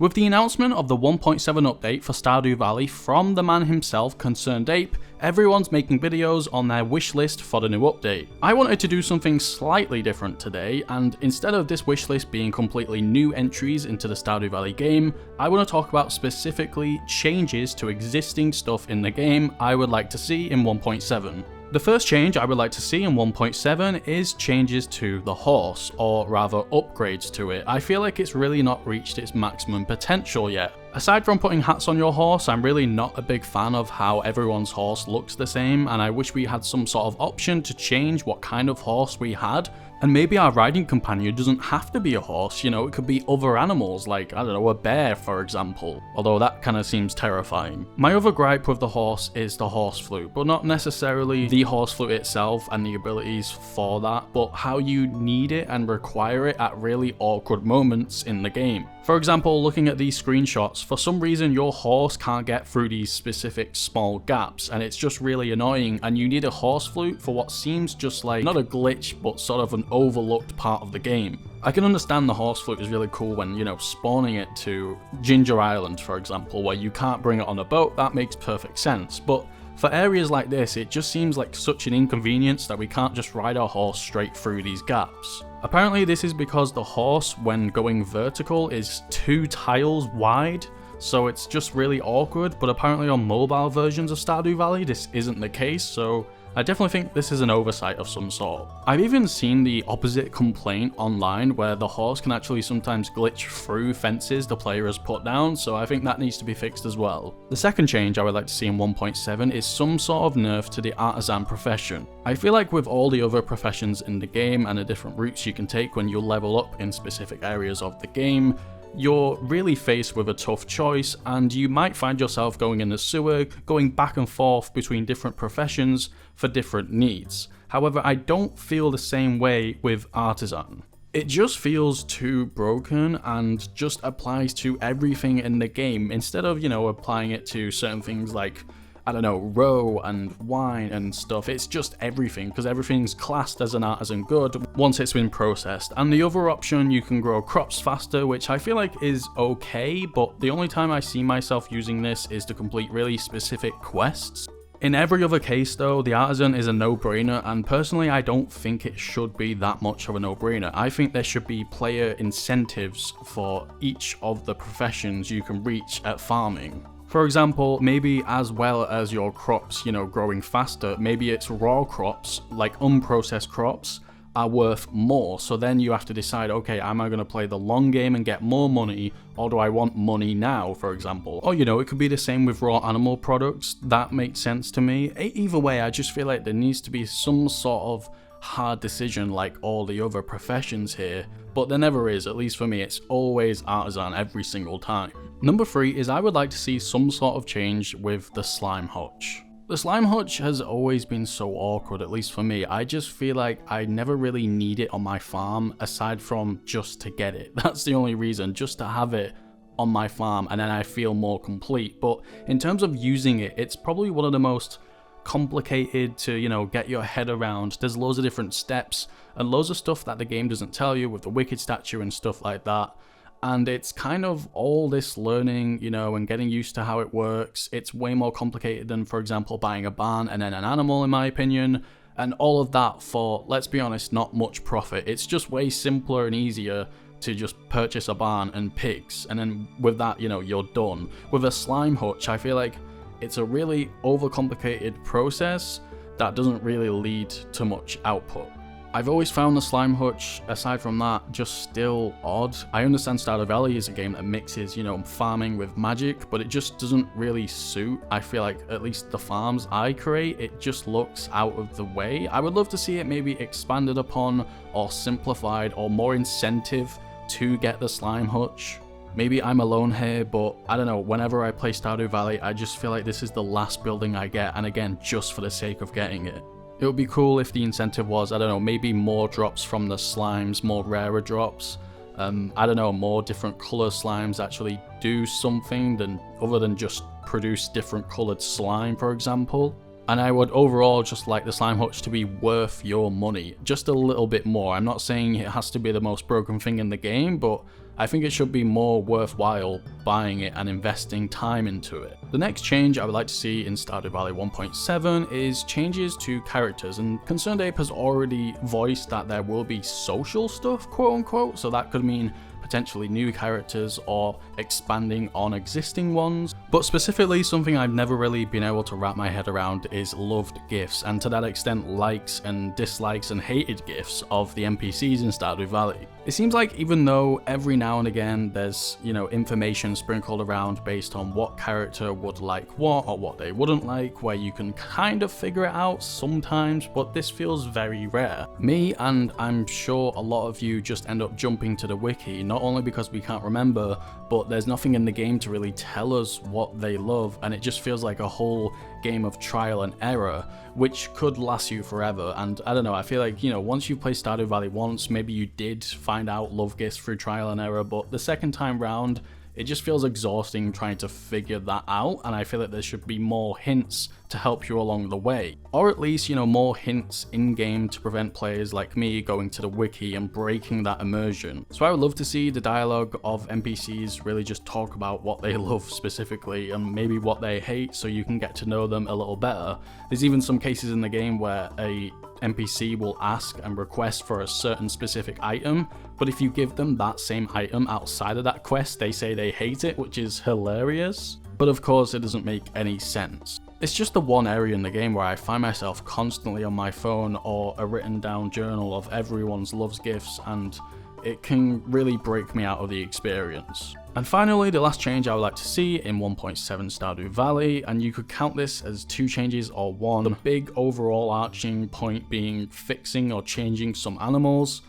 With the announcement of the 1.7 update for Stardew Valley from the man himself, Concerned Ape, everyone's making videos on their wish list for the new update. I wanted to do something slightly different today, and instead of this wish list being completely new entries into the Stardew Valley game, I want to talk about specifically changes to existing stuff in the game I would like to see in 1.7. The first change I would like to see in 1.7 is changes to the horse, or rather upgrades to it. I feel like it's really not reached its maximum potential yet. Aside from putting hats on your horse, I'm really not a big fan of how everyone's horse looks the same, and I wish we had some sort of option to change what kind of horse we had. And maybe our riding companion doesn't have to be a horse, you know, it could be other animals, like, I don't know, a bear for example, although that kind of seems terrifying. My other gripe with the horse is the horse flute, but not necessarily the horse flute itself and the abilities for that, but how you need it and require it at really awkward moments in the game. For example, looking at these screenshots, for some reason your horse can't get through these specific small gaps, and it's just really annoying, and you need a horse flute for what seems just like, not a glitch, but sort of an overlooked part of the game. I can understand the horse flute is really cool when, you know, spawning it to Ginger Island, for example, where you can't bring it on a boat, that makes perfect sense, but for areas like this, it just seems like such an inconvenience that we can't just ride our horse straight through these gaps. Apparently this is because the horse, when going vertical, is 2 tiles wide, so it's just really awkward, but apparently on mobile versions of Stardew Valley this isn't the case, so I definitely think this is an oversight of some sort. I've even seen the opposite complaint online where the horse can actually sometimes glitch through fences the player has put down, so I think that needs to be fixed as well. The second change I would like to see in 1.7 is some sort of nerf to the artisan profession. I feel like with all the other professions in the game and the different routes you can take when you level up in specific areas of the game, you're really faced with a tough choice, and you might find yourself going in the sewer, going back and forth between different professions for different needs. However, I don't feel the same way with artisan. It just feels too broken and just applies to everything in the game instead of, you know, applying it to certain things like, I don't know, row and wine and stuff. It's just everything, because everything's classed as an artisan good once it's been processed. And the other option, you can grow crops faster, which I feel like is okay, but the only time I see myself using this is to complete really specific quests. In every other case though, the artisan is a no-brainer, and personally I don't think it should be that much of a no-brainer. I think there should be player incentives for each of the professions you can reach at farming. For example, maybe as well as your crops, you know, growing faster, maybe it's raw crops, like unprocessed crops, are worth more. So then you have to decide, okay, am I going to play the long game and get more money, or do I want money now, for example? Or, you know, it could be the same with raw animal products. That makes sense to me. Either way, I just feel like there needs to be some sort of hard decision like all the other professions here, but there never is. At least for me, it's always artisan every single time. Number 3 is I would like to see some sort of change with the slime hutch. The slime hutch has always been so awkward, at least for me. I just feel like I never really need it on my farm aside from just to get it. That's the only reason, just to have it on my farm, and then I feel more complete. But in terms of using it, it's probably one of the most complicated to, you know, get your head around. There's loads of different steps and loads of stuff that the game doesn't tell you with the wicked statue and stuff like that. And it's kind of all this learning, you know, and getting used to how it works. It's way more complicated than, for example, buying a barn and then an animal, in my opinion. And all of that for, let's be honest, not much profit. It's just way simpler and easier to just purchase a barn and pigs. And then with that, you know, you're done. With a slime hutch, I feel like it's a really overcomplicated process that doesn't really lead to much output. I've always found the slime hutch, aside from that, just still odd. I understand Stardew Valley is a game that mixes, you know, farming with magic, but it just doesn't really suit. I feel like at least the farms I create, it just looks out of the way. I would love to see it maybe expanded upon or simplified or more incentive to get the slime hutch. Maybe I'm alone here, but I don't know, whenever I play Stardew Valley, I just feel like this is the last building I get, and again, just for the sake of getting it. It would be cool if the incentive was, I don't know, maybe more drops from the slimes, more rarer drops. I don't know, more different color slimes actually do something other than just produce different colored slime, for example. And I would overall just like the slime hutch to be worth your money, just a little bit more. I'm not saying it has to be the most broken thing in the game, but I think it should be more worthwhile buying it and investing time into it. The next change I would like to see in Stardew Valley 1.7 is changes to characters, and Concerned Ape has already voiced that there will be social stuff, quote unquote, so that could mean potentially new characters or expanding on existing ones. But specifically, something I've never really been able to wrap my head around is loved gifts, and to that extent likes and dislikes and hated gifts of the NPCs in Stardew Valley. It seems like even though every now and again there's, information sprinkled around based on what character would like what or what they wouldn't like, where you can kind of figure it out sometimes, but this feels very rare. Me, and I'm sure a lot of you, just end up jumping to the wiki, not only because we can't remember, but there's nothing in the game to really tell us what they love, and it just feels like a whole game of trial and error, which could last you forever. And I don't know, I feel like, once you've played Stardew Valley once, maybe you did find out love gifts through trial and error, but the second time round, it just feels exhausting trying to figure that out, and I feel like there should be more hints to help you along the way. Or at least, more hints in-game to prevent players like me going to the wiki and breaking that immersion. So I would love to see the dialogue of NPCs really just talk about what they love specifically and maybe what they hate, so you can get to know them a little better. There's even some cases in the game where a NPC will ask and request for a certain specific item, but if you give them that same item outside of that quest, they say they hate it, which is hilarious. But of course, it doesn't make any sense. It's just the one area in the game where I find myself constantly on my phone or a written down journal of everyone's loves gifts, and it can really break me out of the experience. And finally, the last change I would like to see in 1.7 Stardew Valley, and you could count this as two changes or one, the big overall arching point being fixing or changing some animals.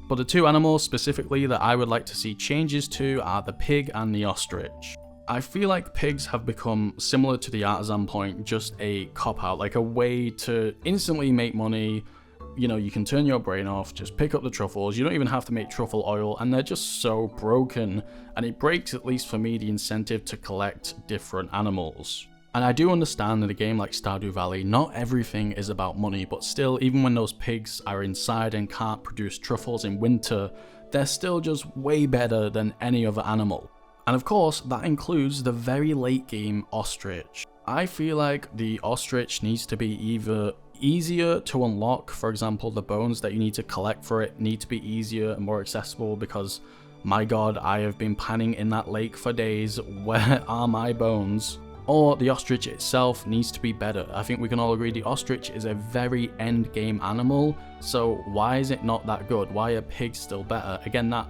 But the two animals specifically that I would like to see changes to are the pig and the ostrich. I feel like pigs have become similar to the artisan point, just a cop-out, like a way to instantly make money. You can turn your brain off, just pick up the truffles, you don't even have to make truffle oil, and they're just so broken, and it breaks, at least for me, the incentive to collect different animals. And I do understand in a game like Stardew Valley, not everything is about money, but still, even when those pigs are inside and can't produce truffles in winter, they're still just way better than any other animal. And of course, that includes the very late game ostrich. I feel like the ostrich needs to be either easier to unlock, for example, the bones that you need to collect for it need to be easier and more accessible, because my god, I have been panning in that lake for days, where are my bones? Or the ostrich itself needs to be better. I think we can all agree the ostrich is a very end game animal, so why is it not that good? Why are pigs still better? Again, that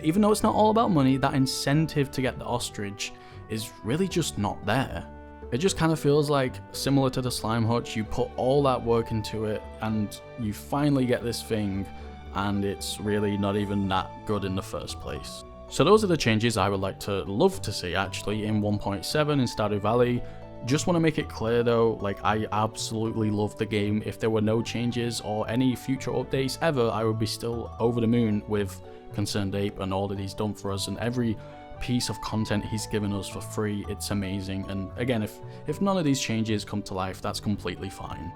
even though it's not all about money, that incentive to get the ostrich is really just not there. It just kind of feels like, similar to the slime hutch, you put all that work into it and you finally get this thing, and it's really not even that good in the first place. So those are the changes I would love to see actually in 1.7 in Stardew Valley. Just want to make it clear though, I absolutely love the game. If there were no changes or any future updates ever, I would be still over the moon with Concerned Ape and all that he's done for us, and every piece of content he's given us for free. It's amazing. And again, if none of these changes come to life, that's completely fine.